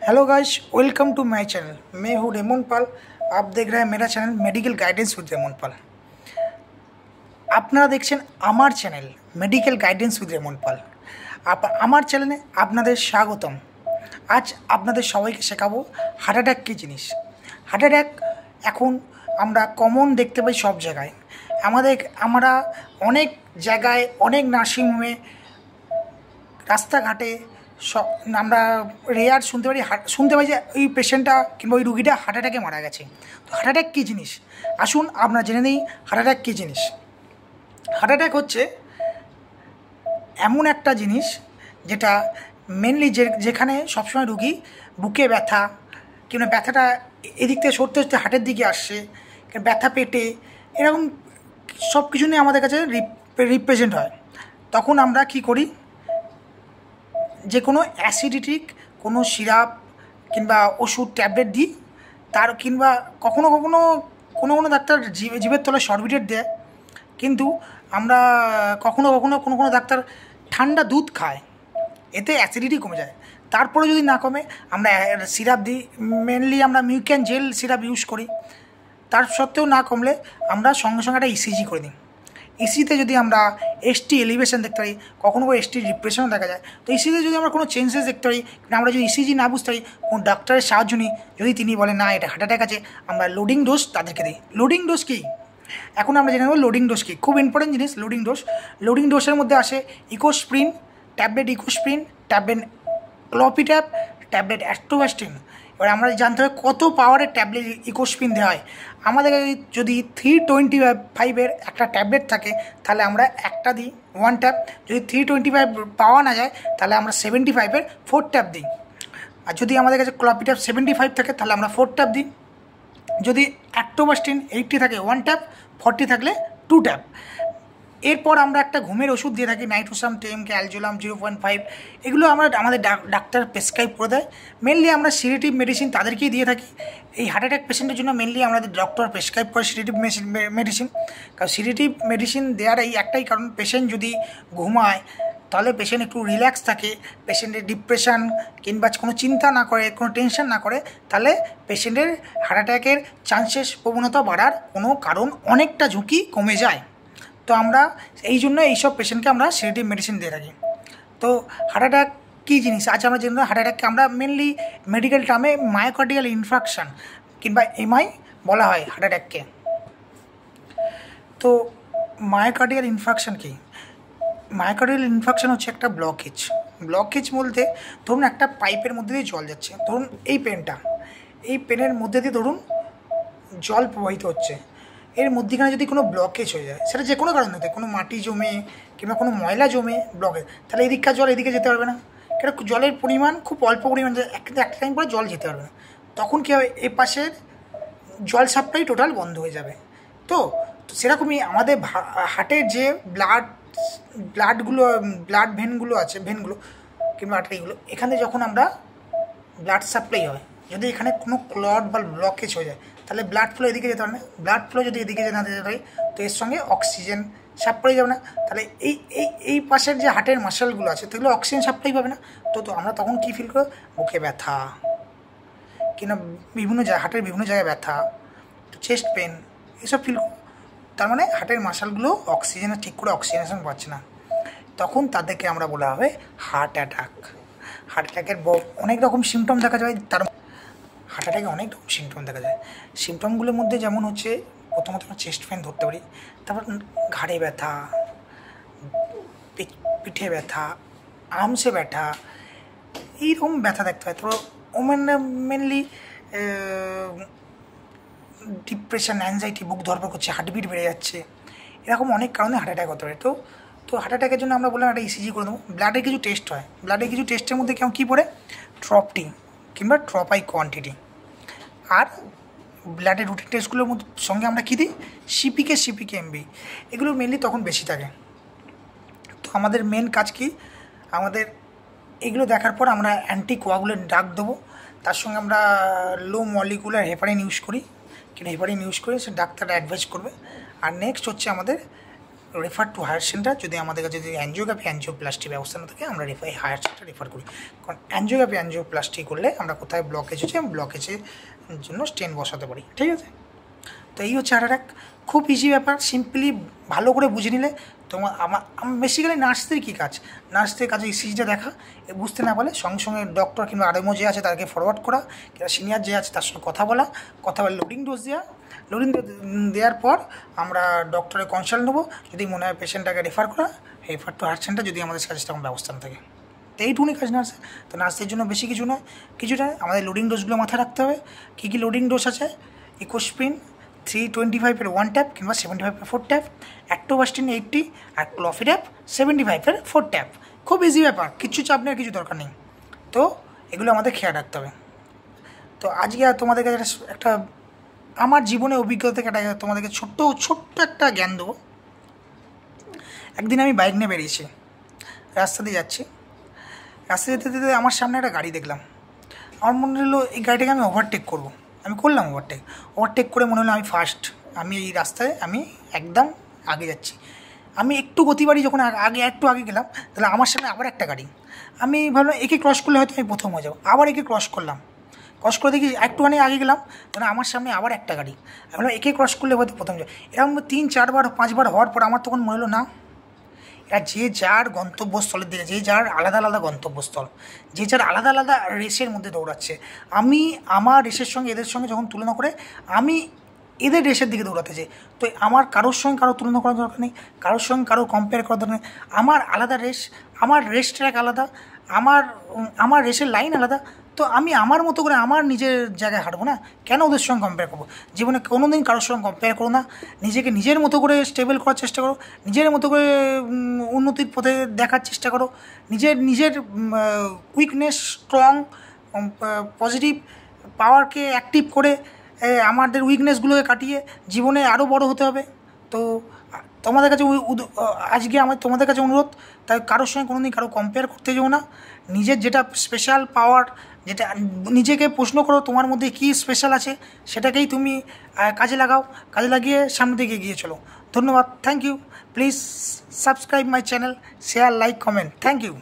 Hello guys, welcome to my channel. मैं हूँ रेमन पाल। आप देख रहे हैं मेरा channel medical guidance with Raman Pal. আপনারা দেখছেন আমার channel medical guidance with Raman Pal. আমার চ্যানেলে আপনাদের স্বাগতম। আজ আপনাদের সবাইকে শেখাবো হার্ট অ্যাটাক কী জিনিস। হার্ট অ্যাটাক এখন আমরা কমন দেখতে পাই সব জায়গায়। আমরা অনেক জায়গায়, অনেক নার্সিংহোমে, রাস্তাঘাটে আমরা রেয়ার শুনতে পাই যে ওই পেশেন্টটা কিংবা ওই রুগীটা হার্ট অ্যাটাকে মারা গেছে। তো হার্ট অ্যাটাক কী জিনিস আসুন আমরা জেনে নিই। হার্ট অ্যাটাক কী জিনিস? হার্ট অ্যাটাক হচ্ছে এমন একটা জিনিস যেটা মেনলি যেখানে সবসময় রুগী বুকে ব্যথা কিংবা ব্যথাটা এদিক থেকে সরতে সরতে হার্টের দিকে আসছে, ব্যথা পেটে, এরকম সব কিছু নিয়ে আমাদের কাছে রিপ্রেজেন্ট হয়। তখন আমরা কি করি, যে কোনো অ্যাসিডিটিক কোনো সিরাপ কিংবা ওষুধ ট্যাবলেট দিই। কিংবা কখনো কোনো ডাক্তার জিভের তলায় সরবিটেট দেয়, কিন্তু আমরা কোনো ডাক্তার ঠান্ডা দুধ খায়, এতে অ্যাসিডিটি কমে যায়। তারপরে যদি না কমে আমরা সিরাপ দিই, মেনলি আমরা মিউক্যান জেল সিরাপ ইউজ করি। তার সত্ত্বেও না কমলে আমরা সঙ্গে সঙ্গে একটা ইসিজি করে দিই। ইসিতে যদি আমরা এসটি এলিভেশন দেখতে পারি, কখনো এসটি ডিপ্রেশনও দেখা যায়। তো ইসিতে যদি আমরা কোনো চেঞ্জেস দেখতে পারি, আমরা যদি ইসিজি না বুঝতে পারি, কোনো ডাক্তারের সাহায্য নিই, যদি তিনি বলেন না এটা হার্ট অ্যাটাক আছে, আমরা লোডিং ডোজ তাদেরকে দিই। লোডিং ডোজ কী এখন আমরা জেনে নেব। লোডিং ডোজ কী, খুব ইম্পর্টেন্ট জিনিস। লোডিং ডোজের মধ্যে আসে ইকোস্প্রিন ট্যাবলেট, ট্যাবলেট ক্লপিট্যাপ, ট্যাবলেট অ্যাস্টোব্যাস্টিন। এবার আমরা জানতে হবে কত পাওয়ারের ট্যাবলেট ইকোস্প্রিন দেওয়া হয়। আমাদের যদি 325 একটা ট্যাবলেট থাকে, তাহলে আমরা একটা দিই 1 ট্যাপ। যদি 325 পাওয়া না যায়, তাহলে আমরা 75 4 ট্যাপ দিই। আর যদি আমাদের কাছে ক্লপিট্যাপ 75 থাকে, তাহলে আমরা 4 ট্যাপ দিই। যদি অ্যাস্টোব্যাস্টিন 80 থাকে 1 ট্যাপ, 40 থাকলে 2 ট্যাপ। এরপর আমরা একটা ঘুমের ওষুধ দিয়ে থাকি, নাইট্রোসাম 10, অ্যালজোলাম 0.5। এগুলো আমাদের ডাক্তার প্রেসক্রাইব করে দেয়। মেনলি আমরা সিডেটিভ মেডিসিন তাদেরকেই দিয়ে থাকি। এই হার্ট অ্যাটাক পেশেন্টের জন্য মেনলি আমাদের ডক্টর প্রেসক্রাইব করে সিডেটিভ মেডিসিন। কারণ সিডেটিভ মেডিসিন দেওয়ার এই একটাই কারণ, পেশেন্ট যদি ঘুমায় তাহলে পেশেন্ট একটু রিল্যাক্স থাকে, পেশেন্টের ডিপ্রেশন কিংবা কোনো চিন্তা না করে, কোনো টেনশন না করে, তাহলে পেশেন্টের হার্ট অ্যাটাকের চান্সেস প্রবণতা বাড়ার কোনো কারণ, অনেকটা ঝুঁকি কমে যায়। তো আমরা এই জন্য এইসব পেশেন্টকে আমরা সিডেটিভ মেডিসিন দিয়ে থাকি। তো হার্ট অ্যাটাক কী জিনিস আজ আমরা জেনে, হার্ট অ্যাটাককে আমরা মেনলি মেডিকেল টার্মে মায়োকার্ডিয়াল ইনফ্রাকশন কিংবা এমআই বলা হয় হার্ট অ্যাটাককে। তো মায়োকার্ডিয়াল ইনফ্রাকশন কী? মায়োকার্ডিয়াল ইনফ্রাকশন হচ্ছে একটা ব্লকেজ বলতে, ধরুন একটা পাইপের মধ্যে দিয়ে জল যাচ্ছে, ধরুন এই পেনের মধ্যে দিয়ে ধরুন জল প্রবাহিত হচ্ছে, এর মধ্যিখানে যদি কোনো ব্লকেজ হয়ে যায়, সেটা যে কোনো কারণ হতে, কোনো মাটি জমে কিংবা কোনো ময়লা জমে ব্লকেজ, তাহলে এদিককার জল এদিকে যেতে পারবে না। কেন, জলের পরিমাণ খুব অল্প পরিমাণ, একটা টাইম পরে জল যেতে পারবে না। তখন কী হবে, এ পাশের জল সাপ্লাই টোটাল বন্ধ হয়ে যাবে। তো সেরকমই আমাদের হার্টের যে ব্লাড ভেনগুলো আছে, কিংবা আর্টারিগুলো, এখানে যখন আমরা ব্লাড সাপ্লাই হয়, যদি এখানে কোনো ক্লট বা ব্লকেজ হয়ে যায়, তাহলে ব্লাড ফ্লো এদিকে যেতে পারে না। ব্লাড ফ্লো যদি এদিকে না যেতে পারে, তো এর সঙ্গে অক্সিজেন সাপ্লাই যাবে না। তাহলে এই পাশের যে হার্টের মাসেলগুলো আছে, সেগুলো অক্সিজেন সাপ্লাই পাবে না। তো আমরা তখন কী ফিল করব, বুকে ব্যথা কিংবা হার্টের বিভিন্ন জায়গায় ব্যথা, চেস্ট পেন, এসব ফিল করব। তার মানে হার্টের মাসেলগুলো ঠিক করে অক্সিজেনেশন পাচ্ছে না। তখন তাদেরকে আমরা বলা হবে হার্ট অ্যাটাক। হার্ট অ্যাটাকের অনেক রকম সিমটম দেখা যায়। হার্ট অ্যাটাকে অনেক রকম সিমটম দেখা যায়। সিমটমগুলোর মধ্যে যেমন হচ্ছে, প্রথমত আমরা চেস্ট পেন ধরতে পারি, তারপর ঘাড়ে ব্যথা, পিঠে ব্যথা, আর্মসে ব্যথা, এইরকম ব্যথা দেখতে হয়। তারপর মেনলি ডিপ্রেশন, অ্যাংজাইটি, বুক ধরপড় করছে, হার্টবিট বেড়ে যাচ্ছে, এরকম অনেক কারণে হার্ট অ্যাটাক হতে পারে। তো হার্ট অ্যাটাকের জন্য আমরা বললাম একটা ইসিজি করে দেবো। ব্লাডের কিছু টেস্ট হয়, কিছু টেস্টের মধ্যে কী পড়ে, ট্রপটি কিংবা ট্রপাই কোয়ান্টিটি। আর ব্লাডের রুটিন টেস্টগুলোর সঙ্গে আমরা কী দিই, সিপিকে এমবি, এগুলো মেনলি তখন বেশি থাকে। তো আমাদের মেন কাজ কি, আমাদের এগুলো দেখার পর আমরা অ্যান্টিকোয়াগুলেন্ট ড্রাগ দেবো। তার সঙ্গে আমরা লো মলিকুলার হেপারিন ইউজ করি, সে ডাক্তাররা অ্যাডভাইস করবে। আর নেক্সট হচ্ছে আমাদের রেফার টু হায়ার সেন্টার। যদি আমাদের কাছে যদি অ্যাঞ্জিওগ্রাফি অ্যাঞ্জিওপ্লাস্টি ব্যবস্থা না থাকে আমরা হায়ার সেন্টার রেফার করি। কারণ অ্যাঞ্জিওগ্রাফি অ্যাঞ্জিওপ্লাস্টি করলে আমরা কোথায় ব্লকেজ হচ্ছে ব্লকেজের জন্য স্টেন বসাতে পারি, ঠিক আছে। তো এই হচ্ছে হার্ট অ্যাটাক, খুব ইজি ব্যাপার, সিম্পলি ভালো করে বুঝে নিলে তোমার আমার বেসিক্যালি নার্সদের কী কাজ, নার্সদের কাছে ইসিজিটা দেখা, বুঝতে না পারলে সঙ্গে সঙ্গে ডক্টর কিংবা আরএমও যে আছে তাকে ফরওয়ার্ড করা, কিংবা সিনিয়র যে আছে তার সঙ্গে কথা বলে লোডিং ডোজ দেওয়া, লোডিং দেওয়ার পর আমরা ডক্টরের কনসাল্ট নেবো, যদি মনে হয় পেশেন্টটাকে রেফার করা, রেফার টু হার্ট সেন্টার যদি আমাদের কাছে তেমন ব্যবস্থা না থাকে। তো এইটুকুনি কাজ নার্সের। তো নার্সদের জন্য বেশি কিছু নয়, কিছুটা আমাদের লোডিং ডোজগুলো মাথায় রাখতে হবে। কী কী লোডিং ডোজ আছে, ইকোস্প্রিন 325-এর 1 ট্যাপ কিংবা 75-এর 4 ট্যাপ, অ্যাক্টোবাস্টিন 80 আর ক্লফিড্যাপ 75-এর 4 ট্যাপ। খুব ইজি ব্যাপার, কিছু চাপ নেওয়ার কিছু দরকার নেই। তো এগুলো আমাদের খেয়াল রাখতে হবে। তো আজকে তোমাদের কাছে একটা আমার জীবনে অভিজ্ঞতা থেকে একটা তোমাদেরকে ছোট্ট একটা জ্ঞান দেবো। একদিন আমি বাইক নিয়ে বেরিয়েছি, রাস্তা দিয়ে যাচ্ছি, রাস্তা যেতে যেতে আমার সামনে একটা গাড়ি দেখলাম। আমার মনে হলো এই গাড়িটাকে আমি ওভারটেক করবো। আমি করলাম ওভারটেক করে মনে হলো আমি ফার্স্ট, আমি এই রাস্তায় আমি একদম আগে যাচ্ছি। আমি একটু গতি বাড়ি যখন একটু আগে গেলাম, তাহলে আমার সামনে আবার একটা গাড়ি। আমি ভাবলাম একে ক্রস করলে হয়তো আমি প্রথম হয়ে যাবো, আবার একে ক্রস করলাম, ক্রস করে দেখি একটুখানি আগে গেলাম, তাহলে আমার সামনে আবার একটা গাড়ি। আমি ভাবলাম একে ক্রস করলে হয়তো প্রথম যাবো। এরকম 3-4বার 5বার হওয়ার পর আমার তখন মনে হলো না, এরা যে যার গন্তব্যস্থলের দিকে, যে যার আলাদা আলাদা গন্তব্যস্থল, যে যার আলাদা আলাদা রেসের মধ্যে দৌড়াচ্ছে। আমি আমার রেসের সঙ্গে এদের সঙ্গে যখন তুলনা করে আমি এদের রেসের দিকে দৌড়াতে চাই, তো আমার কারোর সঙ্গে কারো তুলনা করার দরকার নেই, কারোর সঙ্গে কারো কম্পেয়ার করার দরকার নেই। আমার আলাদা রেস, আমার রেস ট্র্যাক আলাদা, আমার রেসের লাইন আলাদা। তো আমি আমার মতো করে আমার নিজের জায়গায় হাঁটবো না, কেন ওদের সঙ্গে কম্পেয়ার করবো? জীবনে কোনো দিন কারোর সঙ্গে কম্পেয়ার করো না, নিজেকে নিজের মতো করে স্টেবল করার চেষ্টা করো, নিজের মতো করে উন্নতির পথে দেখার চেষ্টা করো, নিজের উইকনেস স্ট্রং পজিটিভ পাওয়ারকে অ্যাক্টিভ করে আমাদের উইকনেসগুলোকে কাটিয়ে জীবনে আরও বড় হতে হবে। তো তোমাদের কাছে আজকে আমার তোমাদের কাছে অনুরোধ, তাই কারোর সঙ্গে কোনো দিন কারো কম্পেয়ার করতে যাও না। নিজের যেটা স্পেশাল পাওয়ার, যেটা নিজেকে প্রশ্ন করো তোমার মধ্যে কী স্পেশাল আছে, সেটাকেই তুমি কাজে লাগাও, কাজে লাগিয়ে সামনের দিকে এগিয়ে চলো। ধন্যবাদ, thank you. Please subscribe my channel, share, like, comment. Thank you.